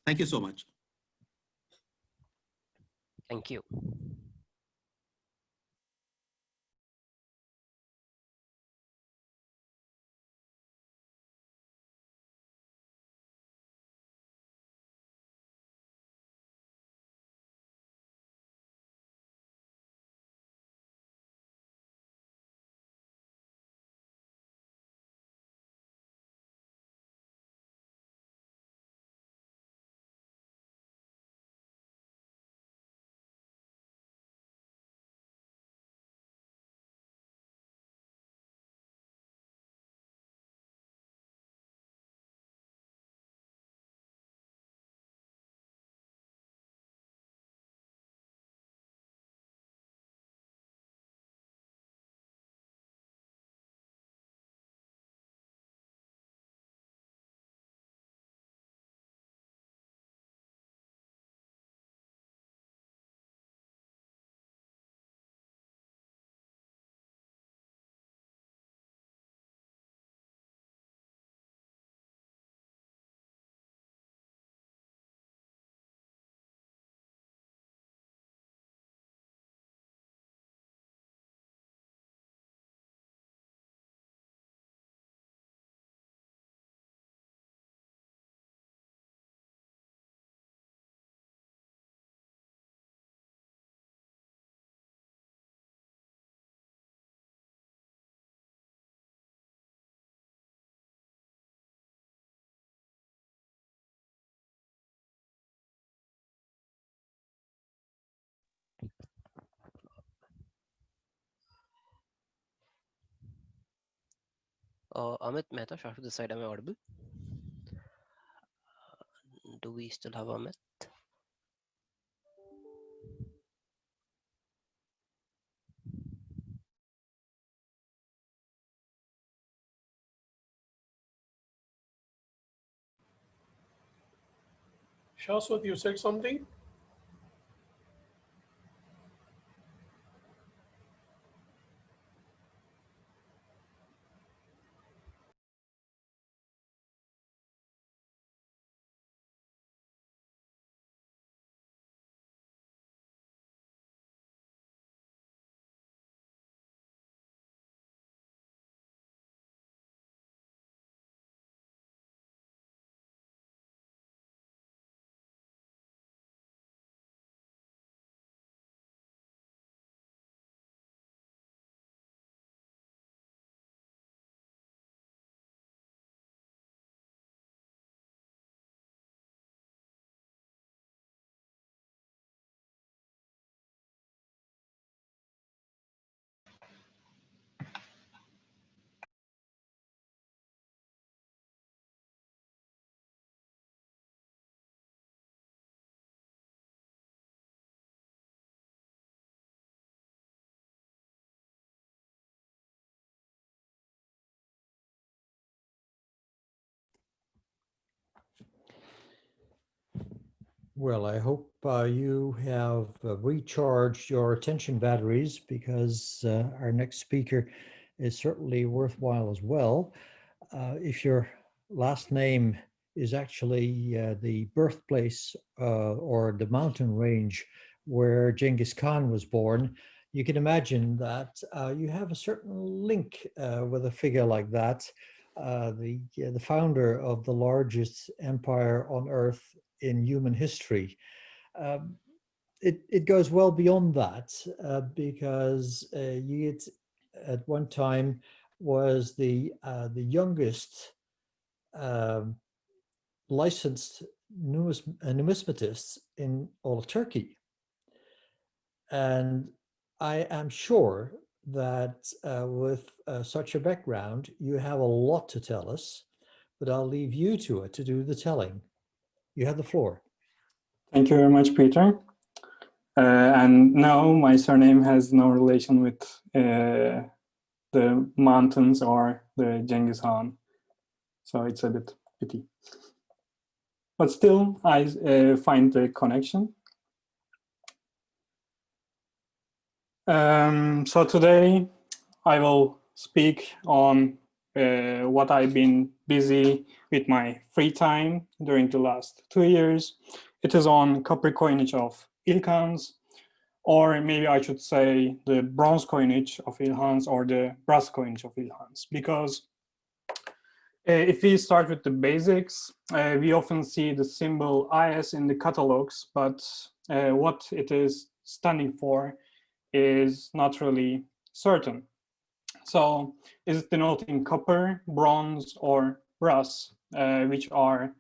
Thank you so much. Thank you. Amit Mehta, Shashwat this side, am I audible? Do we still have Amit? Shashwat, you said something? Well, I hope you have recharged your attention batteries, because our next speaker is certainly worthwhile as well. If your last name is actually the birthplace or the mountain range where Genghis Khan was born, you can imagine that you have a certain link with a figure like that, the founder of the largest empire on earth in human history. It goes well beyond that, because Yeats at one time was the youngest licensed numismatist in all of Turkey. And I am sure that with such a background, you have a lot to tell us, but I'll leave you to it to do the telling. You have the floor. Thank you very much, Peter. And no, my surname has no relation with the mountains or the Genghis Khan. So it's a bit pity. But still, I find the connection. So today I will speak on what I've been busy with my free time during the last 2 years. It is on copper coinage of ilkhans, or maybe I should say the bronze coinage of ilkhans or the brass coinage of ilkhans, because if we start with the basics, we often see the symbol IS in the catalogs, but what it is standing for is not really certain. So is it denoting copper, bronze, or brass, which are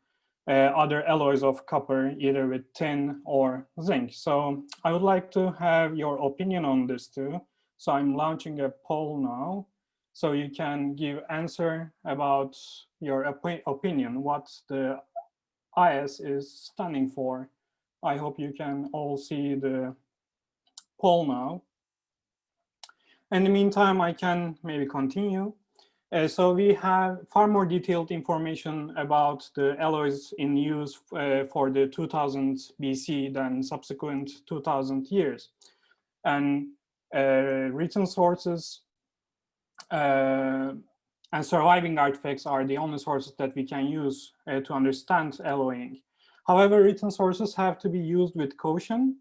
other alloys of copper, either with tin or zinc? So I would like to have your opinion on this too. So I'm launching a poll now. So you can give answer about your opinion, what the IS is standing for. I hope you can all see the poll now. In the meantime, I can maybe continue. So we have far more detailed information about the alloys in use for the 2000 BC than subsequent 2000 years. And written sources and surviving artifacts are the only sources that we can use to understand alloying. However, written sources have to be used with caution.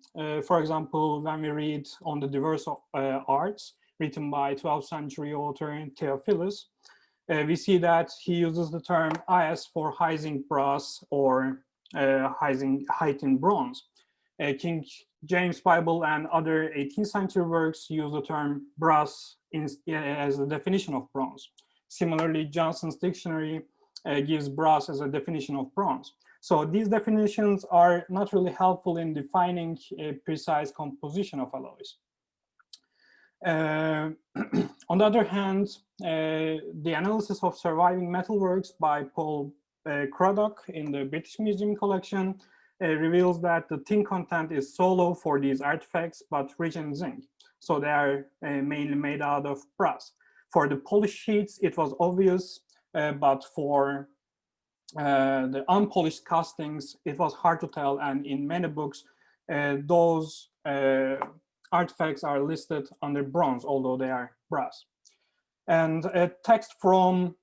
For example, when we read on the diverse arts written by 12th century author Theophilus, we see that he uses the term IS for high zinc brass or heightened bronze. King James Bible and other 18th century works use the term brass as a definition of bronze. Similarly, Johnson's dictionary gives brass as a definition of bronze. So these definitions are not really helpful in defining a precise composition of alloys. On the other hand, the analysis of surviving metalworks by Paul Craddock in the British Museum collection reveals that the tin content is so low for these artifacts, but rich in zinc. So they are mainly made out of brass. For the polished sheets, it was obvious, but for the unpolished castings, it was hard to tell. And in many books, those artifacts are listed under bronze, although they are brass. And a text from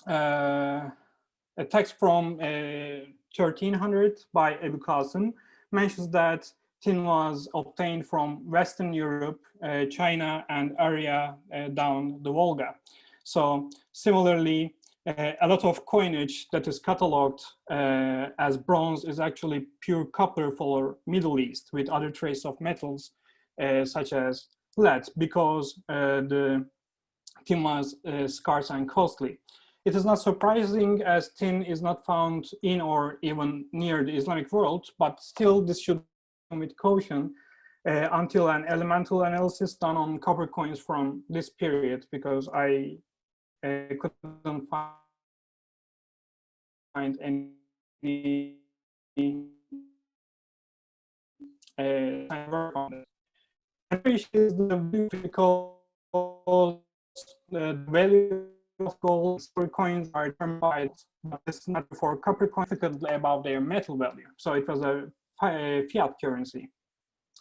1300 by Ebu Qasim mentions that tin was obtained from Western Europe, China, and area down the Volga. So similarly, a lot of coinage that is catalogued as bronze is actually pure copper for Middle East with other trace of metals such as lead, because the tin was scarce and costly. It is not surprising, as tin is not found in or even near the Islamic world, but still this should come with caution until an elemental analysis done on copper coins from this period, because I couldn't find any work on it. And which is the because the value of gold coins are determined, but this is not for copper coins about their metal value. So it was a fiat currency.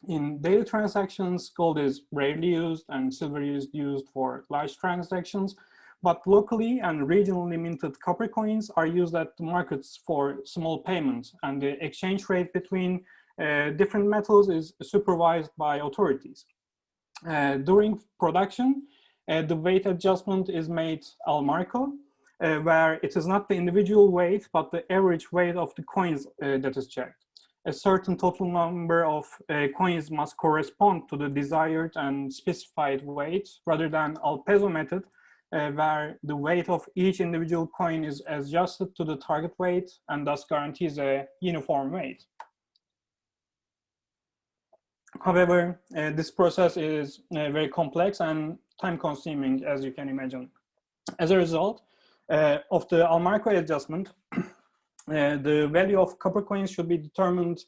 In daily transactions, gold is rarely used and silver is used for large transactions, but locally and regionally minted copper coins are used at the markets for small payments, and the exchange rate between different metals is supervised by authorities. During production, the weight adjustment is made al marco, where it is not the individual weight, but the average weight of the coins that is checked. A certain total number of coins must correspond to the desired and specified weight, rather than al peso method, where the weight of each individual coin is adjusted to the target weight and thus guarantees a uniform weight. However, this process is very complex and time-consuming, as you can imagine. As a result of the Almarco adjustment, the value of copper coins should be determined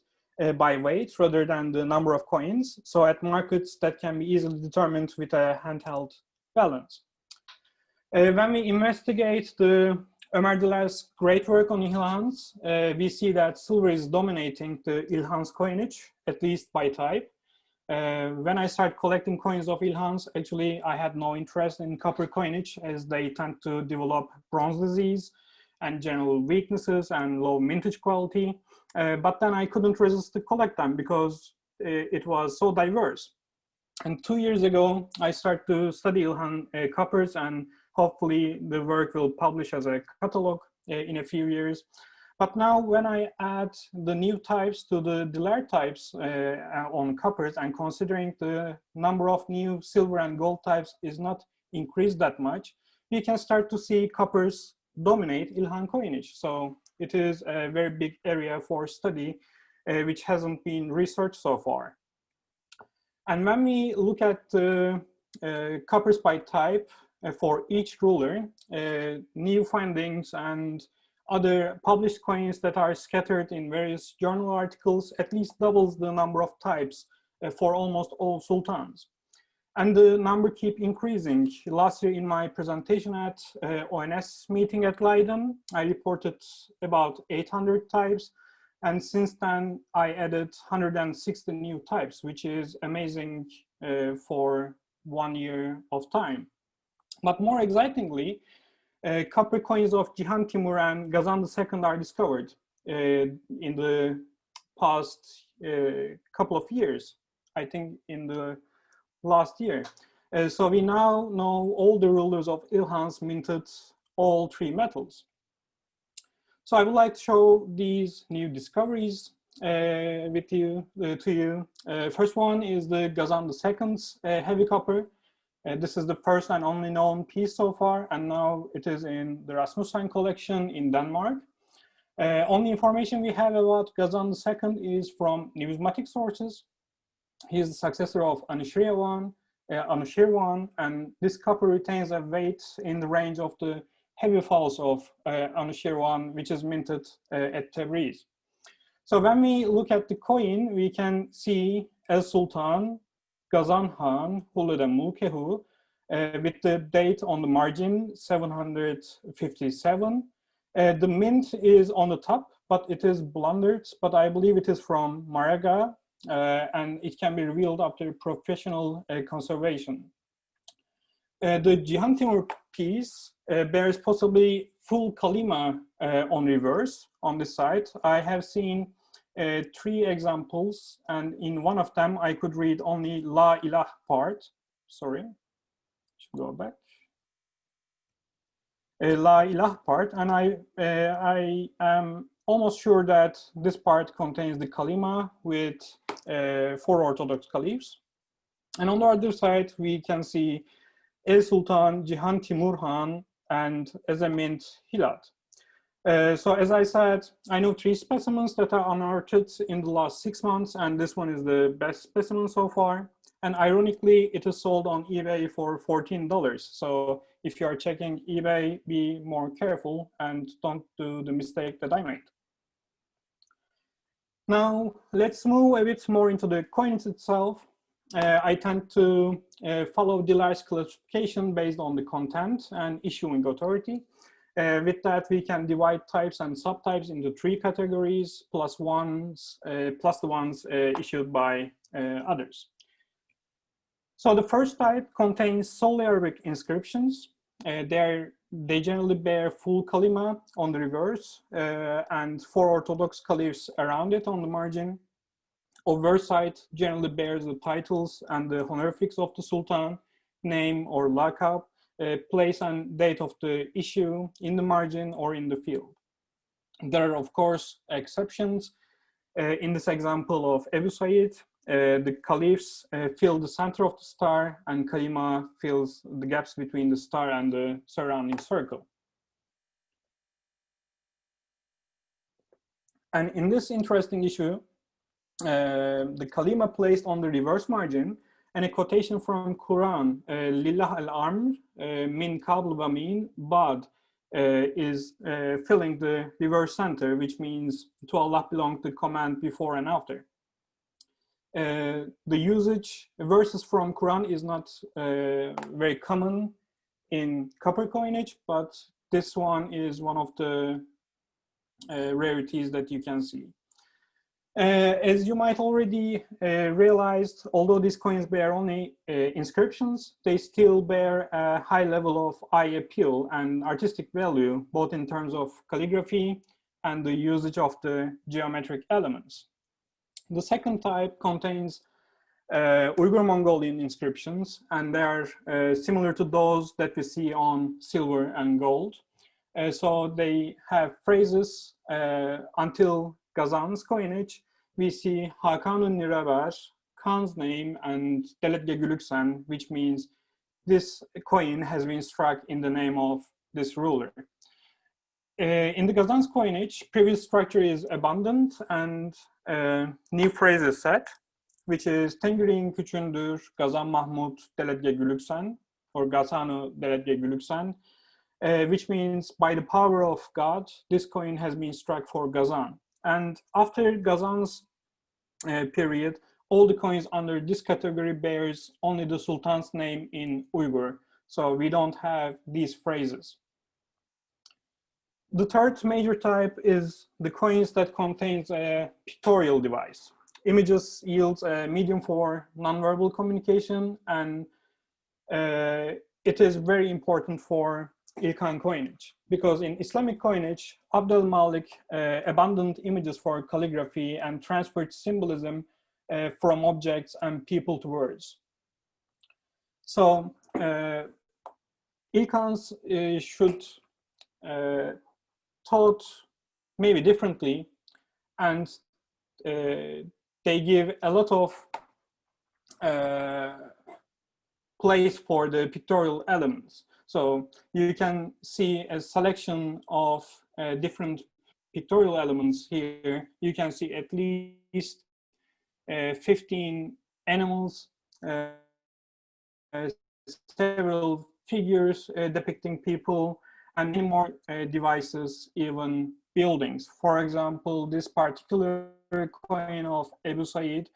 by weight rather than the number of coins. So at markets, that can be easily determined with a handheld balance. When we investigate the Ömer Diler's great work on ilkhans, we see that silver is dominating the ilkhans coinage, at least by type. When I started collecting coins of Ilhans, actually I had no interest in copper coinage, as they tend to develop bronze disease and general weaknesses and low mintage quality. But then I couldn't resist to collect them because it was so diverse. And 2 years ago, I started to study Ilhan coppers, and hopefully the work will publish as a catalog in a few years. But now when I add the new types to the Delaire types on coppers, and considering the number of new silver and gold types is not increased that much, we can start to see coppers dominate Ilhan coinage. So it is a very big area for study, which hasn't been researched so far. And when we look at coppers by type for each ruler, new findings and other published coins that are scattered in various journal articles at least doubles the number of types for almost all sultans. And the number keep increasing. Last year in my presentation at ONS meeting at Leiden, I reported about 800 types. And since then, I added 160 new types, which is amazing for 1 year of time. But more excitingly, copper coins of Cihan Timur and Gazan II are discovered in the past couple of years, I think in the last year. So we now know all the rulers of Ilhans minted all 3 metals. So I would like to show these new discoveries with you, to you. First one is the Gazan II's heavy copper. This is the first and only known piece so far, and now it is in the Rasmussen collection in Denmark. Only information we have about Gazan II is from numismatic sources. He is the successor of Anushirwan, and this copper retains a weight in the range of the heavy falls of Anushirwan, which is minted at Tabriz. So when we look at the coin, we can see El Sultan, Gazan Han, Hulud Mulkehu, with the date on the margin 757. The mint is on the top, but it is blundered, but I believe it is from Maraga, and it can be revealed after professional conservation. The Cihan Timur piece bears possibly full kalima on reverse on this side. I have seen 3 examples, and in one of them I could read only La Ilah part. Sorry, should go back. La Ilah part, and I am almost sure that this part contains the kalima with 4 Orthodox caliphs. And on the other side, we can see El Sultan, Cihan Timur Han, and as a mint, Hilat. So as I said, I know 3 specimens that are unearthed in the last 6 months, and this one is the best specimen so far. And ironically, it is sold on eBay for $14. So if you are checking eBay, be more careful and don't do the mistake that I made. Now, let's move a bit more into the coins itself. I tend to follow Delaire's classification based on the content and issuing authority. With that, we can divide types and subtypes into 3 categories, plus the ones issued by others. So the first type contains solely Arabic inscriptions. They generally bear full kalima on the reverse and 4 Orthodox caliphs around it on the margin. Obverse side generally bears the titles and the honorifics of the Sultan, name or lakab, place and date of the issue in the margin or in the field. There are, of course, exceptions. In this example of Ebu Said, the caliphs fill the center of the star, and kalima fills the gaps between the star and the surrounding circle. And in this interesting issue, the kalima placed on the reverse margin and a quotation from Quran, Lillah al-Amr, min qabl wa min ba'd, is filling the reverse center, which means to Allah belong the command before and after. The usage verses from Quran is not very common in copper coinage, but this one is one of the rarities that you can see. As you might already realized, although these coins bear only inscriptions, they still bear a high level of eye appeal and artistic value, both in terms of calligraphy and the usage of the geometric elements. The second type contains Uyghur Mongolian inscriptions, and they are similar to those that we see on silver and gold. So they have phrases until Gazan's coinage. We see Hakan'ın Niraber, Khan's name, and Deletge Gülüksen, which means this coin has been struck in the name of this ruler. In the Gazan's coinage, previous structure is abandoned and new phrase is set, which is Tengri'in küçüğündür, Gazan Mahmud Deletge Gülüksen, or Gazanı Deletge Gülüksen, which means by the power of God, this coin has been struck for Gazan. And after Gazan's period, all the coins under this category bears only the Sultan's name in Uyghur. So we don't have these phrases. The third major type is the coins that contains a pictorial device. Images yields a medium for nonverbal communication, and it is very important for Ilkhan coinage, because in Islamic coinage, Abd al-Malik abandoned images for calligraphy and transferred symbolism from objects and people to words. So Ilkhans should taught maybe differently, and they give a lot of place for the pictorial elements. So you can see a selection of different pictorial elements here. You can see at least 15 animals, several figures depicting people, and many more devices, even buildings. For example, this particular coin of Ebu Said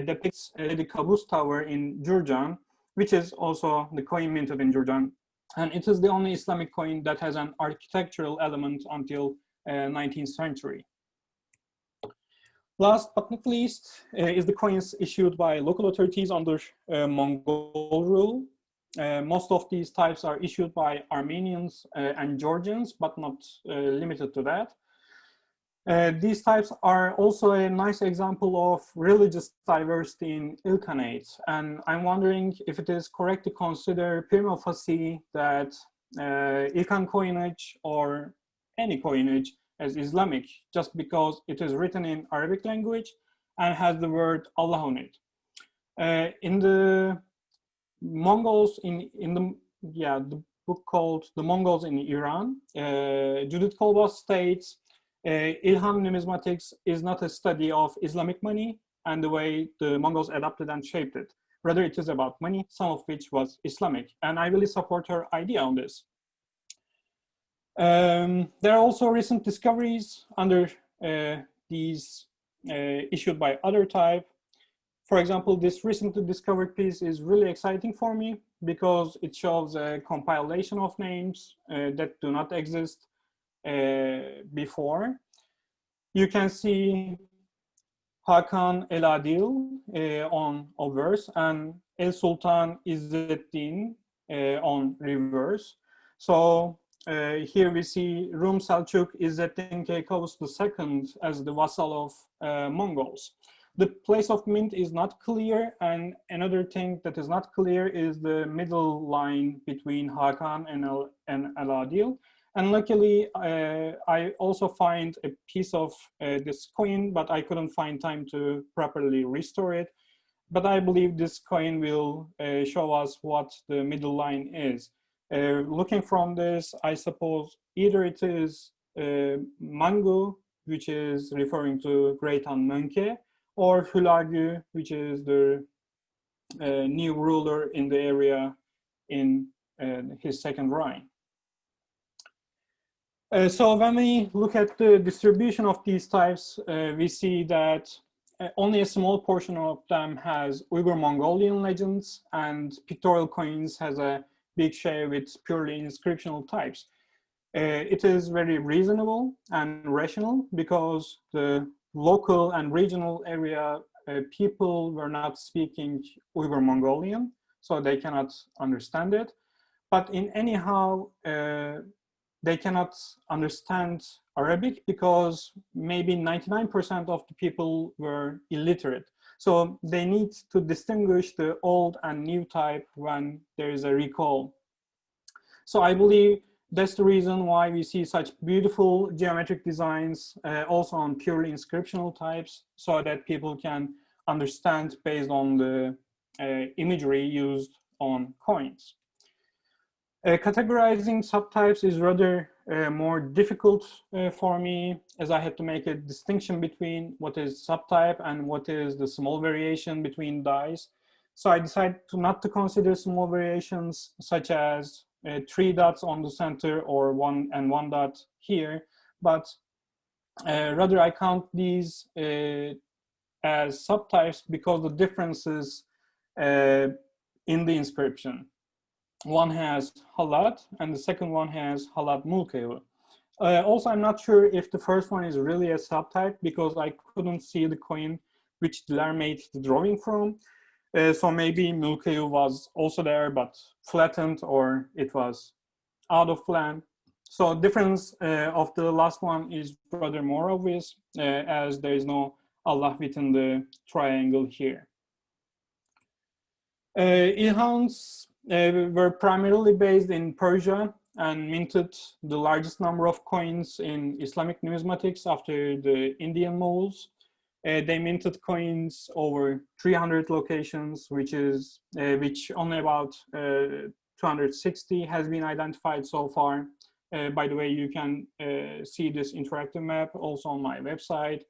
depicts the Kabus Tower in Jurjan, which is also the coin minted in Jurjan. And it is the only Islamic coin that has an architectural element until 19th century. Last but not least is the coins issued by local authorities under Mongol rule. Most of these types are issued by Armenians and Georgians, but not limited to that. These types are also a nice example of religious diversity in Ilkhanate, and I'm wondering if it is correct to consider prima facie that Ilkhan coinage or any coinage as Islamic just because it is written in Arabic language and has the word Allah on it. In the Mongols, in the book called The Mongols in Iran, Judith Kolbas states, Ilhan numismatics is not a study of Islamic money and the way the Mongols adapted and shaped it. Rather, it is about money, some of which was Islamic. And I really support her idea on this. There are also recent discoveries under these issued by other type. For example, this recently discovered piece is really exciting for me because it shows a compilation of names that do not exist before. You can see Hakan El Adil on obverse and El Sultan İzzettin on reverse. So here we see Rum Selçuk İzzettin Keykavus II as the vassal of Mongols. The place of mint is not clear, and another thing that is not clear is the middle line between Hakan and El Adil. And luckily, I also find a piece of this coin, but I couldn't find time to properly restore it. But I believe this coin will show us what the middle line is. Looking from this, I suppose either it is Mangu, which is referring to Great Han Mönke, or Hülagü, which is the new ruler in the area in his second reign. So when we look at the distribution of these types, we see that only a small portion of them has Uyghur Mongolian legends, and pictorial coins has a big share with purely inscriptional types. It is very reasonable and rational because the local and regional area, people were not speaking Uyghur Mongolian, so they cannot understand it. But in anyhow, they cannot understand Arabic because maybe 99% of the people were illiterate. So they need to distinguish the old and new type when there is a recall. So I believe that's the reason why we see such beautiful geometric designs also on purely inscriptional types, so that people can understand based on the imagery used on coins. Categorizing subtypes is rather more difficult for me, as I had to make a distinction between what is subtype and what is the small variation between dies. So I decided not to consider small variations such as 3 dots on the center or 1 dot here, but rather I count these as subtypes because the differences in the inscription. One has halat and the second one has halat mulkevu. Also, I'm not sure if the first one is really a subtype because I couldn't see the coin which Dilar made the drawing from. So maybe mulkevu was also there but flattened, or it was out of plan. So difference of the last one is rather more obvious as there is no Allah within the triangle here. Ilhans were primarily based in Persia and minted the largest number of coins in Islamic numismatics after the Indian Moguls. They minted coins over 300 locations, which only about 260 has been identified so far. By the way, you can see this interactive map also on my website.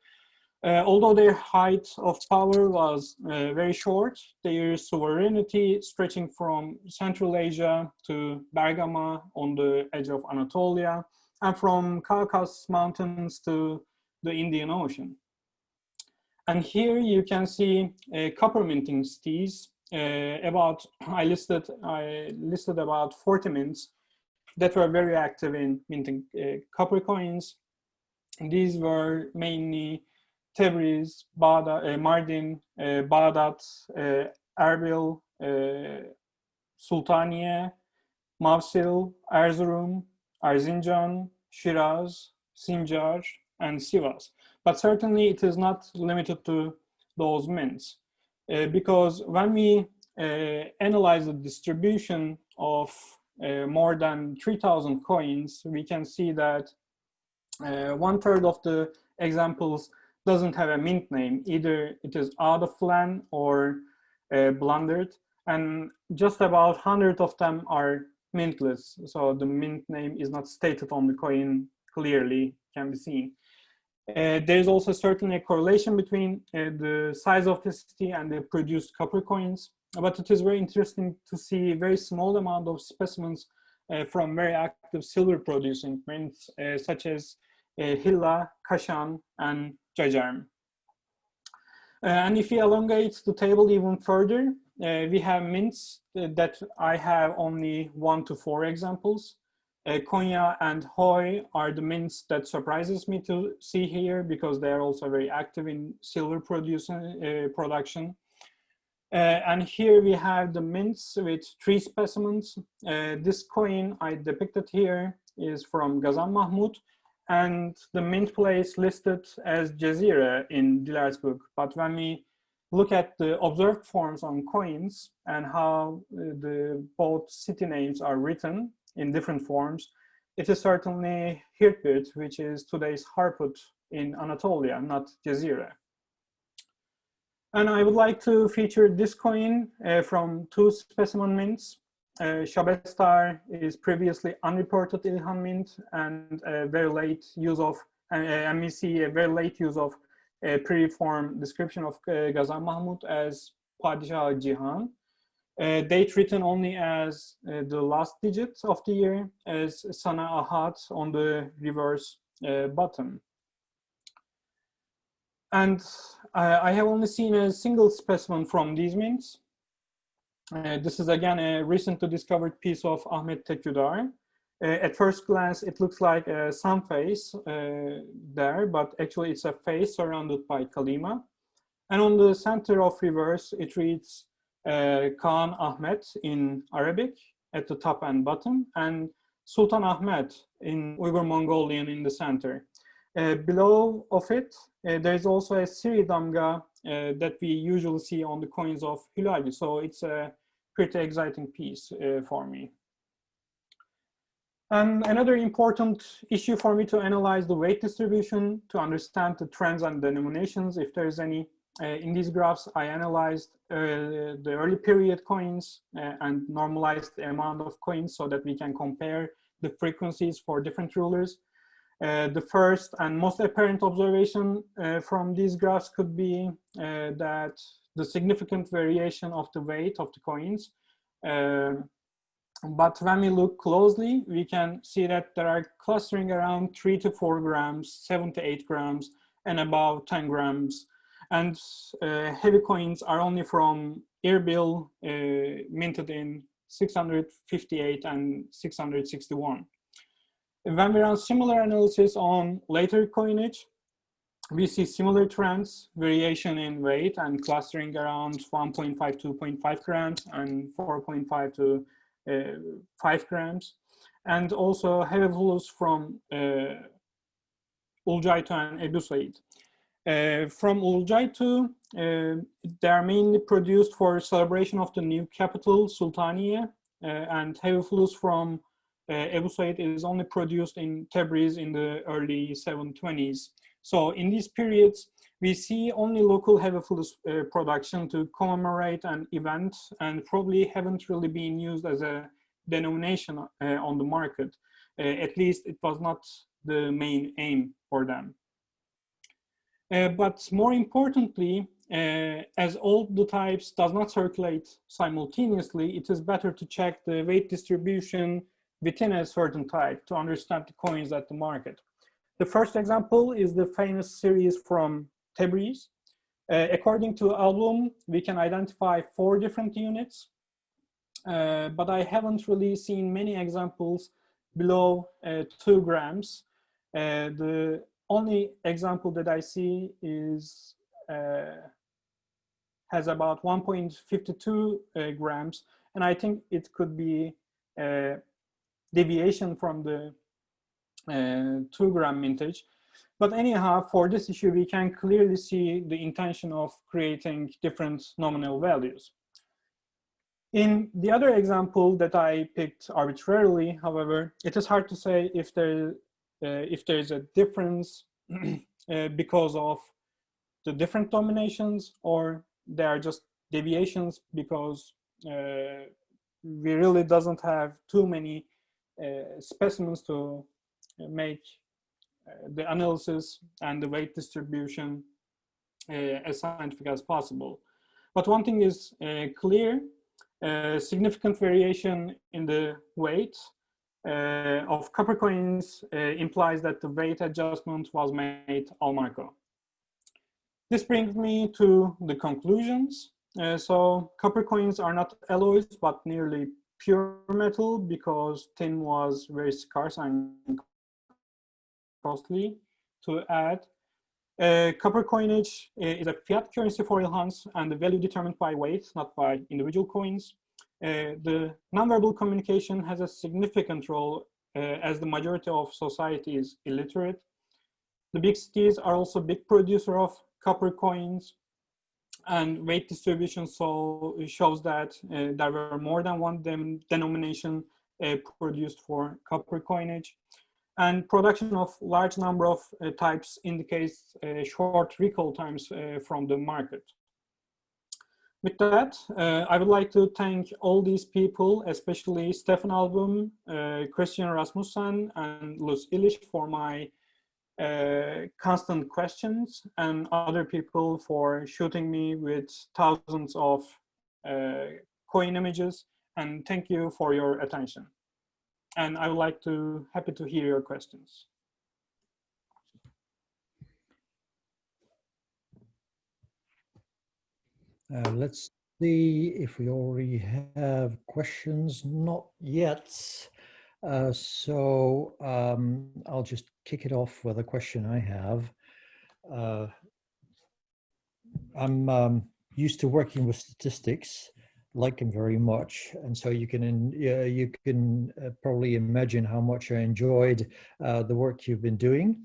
Although their height of power was very short, their sovereignty stretching from Central Asia to Bergama on the edge of Anatolia, and from Caucasus Mountains to the Indian Ocean. And here you can see copper minting cities. I listed about 40 mints that were very active in minting copper coins. And these were mainly Tebriz, Mardin, Baghdad, Erbil, Sultaniye, Mavsil, Erzurum, Erzincan, Shiraz, Sinjar, and Sivas. But certainly it is not limited to those mints, because when we analyze the distribution of more than 3,000 coins, we can see that 1/3 of the examples doesn't have a mint name. Either it is out of plan or blundered, and just about 100 of them are mintless. So the mint name is not stated on the coin clearly, can be seen. There's also certainly a correlation between the size of the city and the produced copper coins, but it is very interesting to see a very small amount of specimens from very active silver producing mints, such as Hilla, Kashan, and Jajarm. And if we elongate the table even further, we have mints that I have only 1 to 4 examples. Konya and Hoi are the mints that surprises me to see here because they are also very active in silver production. And here we have the mints with 3 specimens. This coin I depicted here is from Ghazan Mahmud, and the mint place listed as Jazira in Dilar's book. But when we look at the observed forms on coins and how both city names are written in different forms, it is certainly Hirpit, which is today's Harput in Anatolia, not Jazira. And I would like to feature this coin from 2 specimen mints. Shabestar is previously unreported Ilhan mint and a very late use of, and we see a very late use of a pre-form description of Ghazan Mahmud as Padishah Jihan. Date written only as the last digit of the year as Sana Ahad on the reverse bottom. And I have only seen a single specimen from these mints. This is again a recently discovered piece of Ahmet Tekyudar. At first glance, it looks like a sun face there, but actually it's a face surrounded by Kalima. And on the center of reverse, it reads Khan Ahmet in Arabic at the top and bottom, and Sultan Ahmet in Uyghur Mongolian in the center. Below of it, there is also a Siri Damga that we usually see on the coins of Hülagi. So it's a pretty exciting piece for me. And another important issue for me to analyze the weight distribution, to understand the trends and denominations, if there's any. In these graphs, I analyzed the early period coins and normalized the amount of coins so that we can compare the frequencies for different rulers. The first and most apparent observation from these graphs could be that the significant variation of the weight of the coins. But when we look closely, we can see that there are clustering around 3 to 4 grams, 7 to 8 grams, and above 10 grams. And heavy coins are only from Erbil, minted in 658 and 661. When we run similar analysis on later coinage, we see similar trends, variation in weight and clustering around 1.5, 2.5 grams and 4.5 to 5 grams. And also heavy flus from Ulcaytu and Ebu Said. From Ulcaytu, they are mainly produced for celebration of the new capital, Sultaniye, and heavy flus from Ebu Said is only produced in Tabriz in the early 720s. So in these periods, we see only local heavy flus production to commemorate an event, and probably haven't really been used as a denomination on the market. At least it was not the main aim for them. But more importantly, as all the types does not circulate simultaneously, it is better to check the weight distribution within a certain type to understand the coins at the market. The first example is the famous series from Tabriz. According to album, we can identify 4 different units, but I haven't really seen many examples below 2 grams. The only example that I see is has about 1.52 grams, and I think it could be a deviation from the 2 gram mintage. But anyhow, for this issue, we can clearly see the intention of creating different nominal values. In the other example that I picked arbitrarily, however, it is hard to say if there's a difference because of the different dominations, or they are just deviations because we really doesn't have too many specimens to make the analysis and the weight distribution as scientific as possible. But one thing is clear, significant variation in the weight of copper coins implies that the weight adjustment was made al marco. This brings me to the conclusions. So copper coins are not alloys, but nearly pure metal because tin was very scarce and costly to add. Copper coinage is a fiat currency for Ilhans, and the value determined by weight, not by individual coins. The nonverbal communication has a significant role as the majority of society is illiterate. The big cities are also big producer of copper coins, and weight distribution shows that there were more than one denomination produced for copper coinage. And production of large number of types indicates short recall times from the market. With that, I would like to thank all these people, especially Stefan Album, Christian Rasmussen, and Luz Illich for my constant questions, and other people for shooting me with thousands of coin images. And thank you for your attention. And I would like to, happy to hear your questions. Let's see if we already have questions. Not yet. I'll just kick it off with a question I have. I'm used to working with statistics, like them very much, and so you can probably imagine how much I enjoyed the work you've been doing.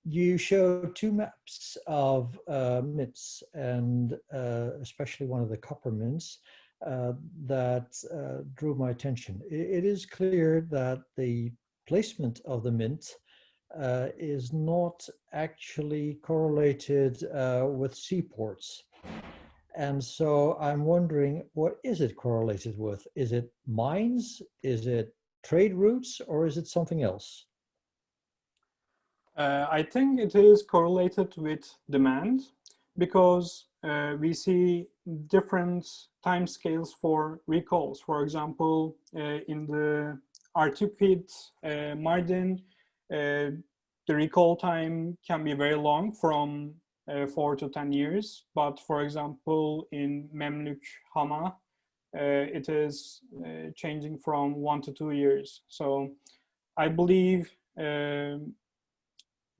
You show two maps of mints, and especially one of the copper mints that drew my attention. It is clear that the placement of the mint is not actually correlated with seaports. And so I'm wondering, what is it correlated with? Is it mines? Is it trade routes? Or is it something else? I think it is correlated with demand because we see different time scales for recalls. For example, in the Artipid Mardin, the recall time can be very long, from 4 to 10 years. But for example, in Memlük Hama, it is changing from 1 to 2 years. So I believe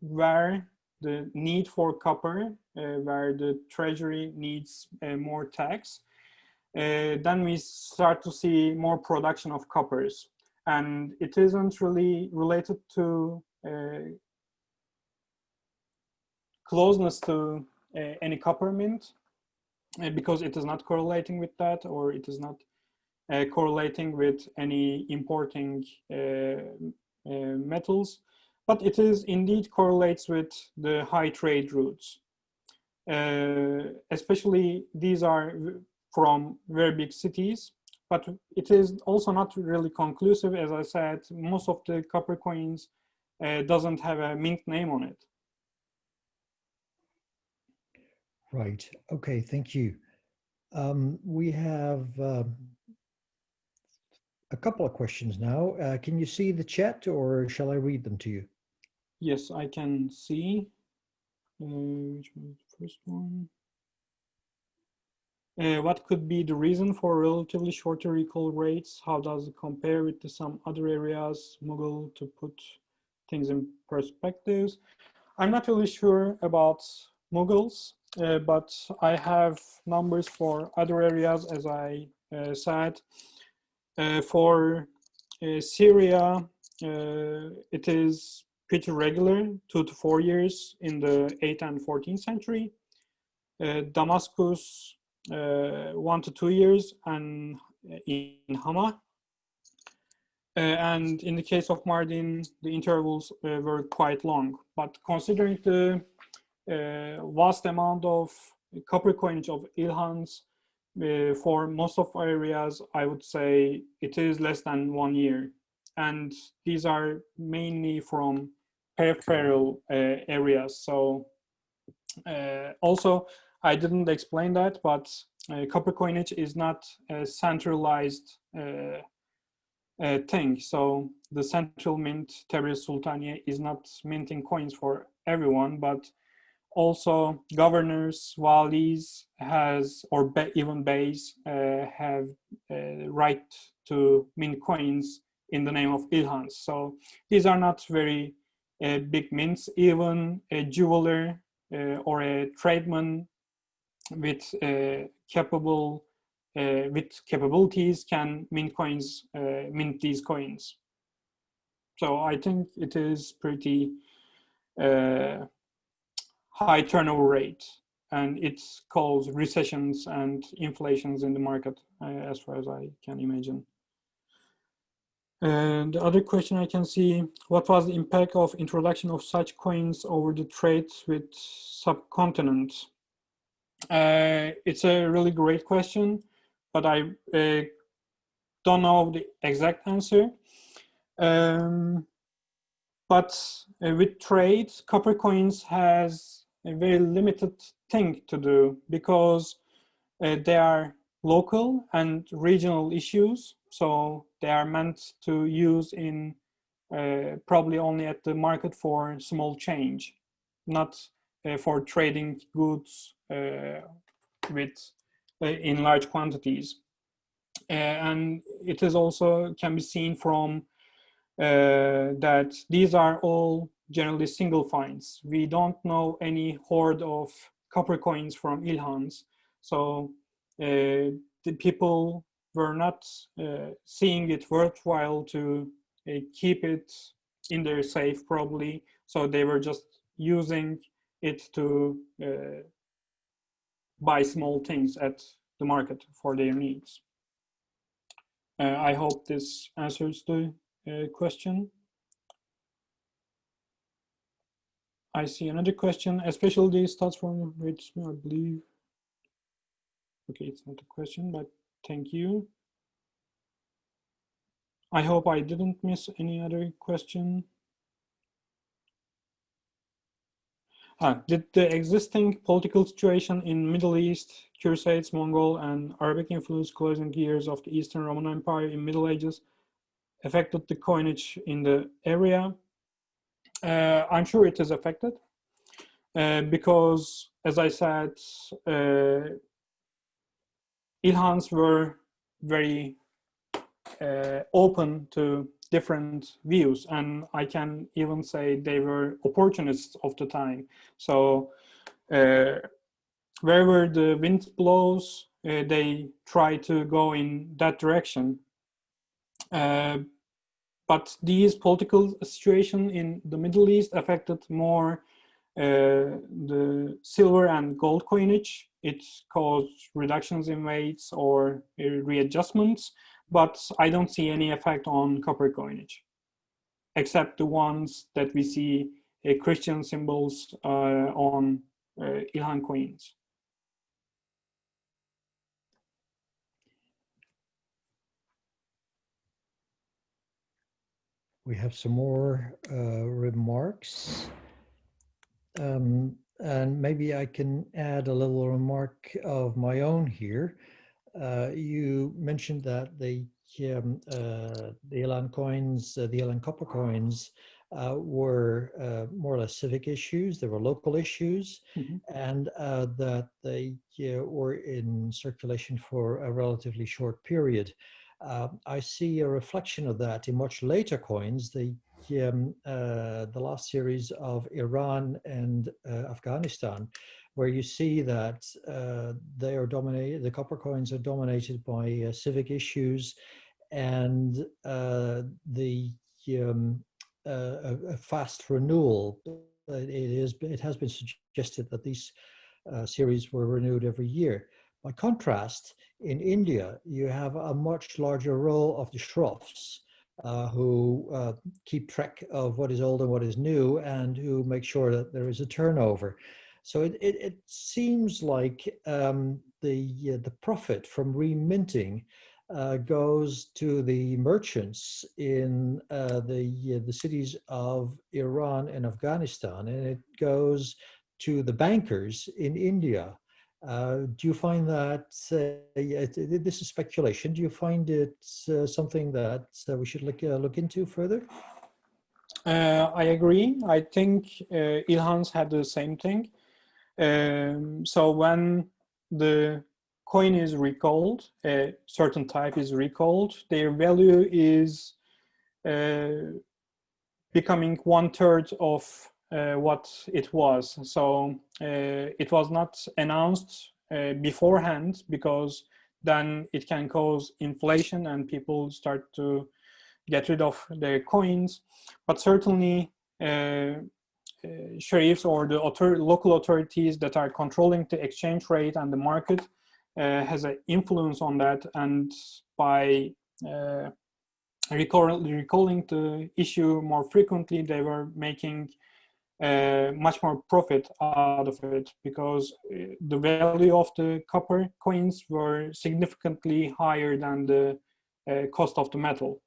where the need for copper, where the treasury needs more tax, then we start to see more production of coppers. And it isn't really related to closeness to any copper mint, because it is not correlating with that, or it is not correlating with any importing metals, but it is indeed correlates with the high trade routes. Especially these are from very big cities, but it is also not really conclusive. As I said, most of the copper coins doesn't have a mint name on it. Right. Okay. Thank you. We have a couple of questions now. Can you see the chat, or shall I read them to you? Yes, I can see. Which was the first one? What could be the reason for relatively shorter recall rates? How does it compare with some other areas? Mughal, to put things in perspectives. I'm not really sure about Mughals, but I have numbers for other areas, as I said. For Syria, it is pretty regular, 2 to 4 years in the 8th and 14th century. Damascus, 1 to 2 years, and in Hama. And in the case of Mardin, the intervals were quite long. But considering the vast amount of copper coinage of Ilhans, for most of areas, I would say it is less than 1 year. And these are mainly from peripheral areas. So also, I didn't explain that, but copper coinage is not a centralized thing. So the central mint, Tebriz Sultaniye, is not minting coins for everyone, but also governors, walis even beys have right to mint coins in the name of ilhans. So these are not very big mints. Even a jeweler or a tradesman with capabilities can mint these coins. So I think it is pretty high turnover rate, and it causes recessions and inflations in the market, as far as I can imagine. And the other question I can see, what was the impact of introduction of such coins over the trade with subcontinent? It's a really great question, but I don't know the exact answer. But with trade, copper coins has a very limited thing to do, because they are local and regional issues. So they are meant to use in probably only at the market for small change, not for trading goods in large quantities. and it is also can be seen from that these are all generally single finds. We don't know any hoard of copper coins from Ilhans, so the people were not seeing it worthwhile to keep it in their safe, probably. So they were just using it to buy small things at the market for their needs. I hope this answers the question. I see another question, especially the stats from which I believe. Okay, it's not a question, but thank you. I hope I didn't miss any other question. Did the existing political situation in Middle East, Crusades, Mongol, and Arabic influence closing years of the Eastern Roman Empire in Middle Ages affected the coinage in the area? I'm sure it is affected because, as I said, Ilhans were very open to different views, and I can even say they were opportunists of the time. So wherever the wind blows, they try to go in that direction. But these political situation in the Middle East affected more the silver and gold coinage. It caused reductions in weights or readjustments, but I don't see any effect on copper coinage, except the ones that we see Christian symbols on Ilhan coins. We have some more remarks. And maybe I can add a little remark of my own here. You mentioned that the Elan coins, the Elan copper coins, were more or less civic issues. They were local issues, and that they were in circulation for a relatively short period. I see a reflection of that in much later coins. The last series of Iran and Afghanistan, where you see that they are dominated, the copper coins are dominated by civic issues, and a fast renewal. It has been suggested that these series were renewed every year. By contrast, in India, you have a much larger role of the shroffs, who keep track of what is old and what is new, and who make sure that there is a turnover. So it seems like the profit from reminting goes to the merchants in the cities of Iran and Afghanistan, and it goes to the bankers in India. Do you find that, this is speculation, do you find it something that we should look into further? I agree. I think Ilhans had the same thing. So when the coin is recalled, a certain type is recalled, their value is becoming 1/3 of what it was. So it was not announced beforehand, because then it can cause inflation and people start to get rid of their coins. But certainly sheriffs or the local authorities that are controlling the exchange rate and the market has an influence on that, and by recalling the issue more frequently, they were making much more profit out of it, because the value of the copper coins were significantly higher than the cost of the metal.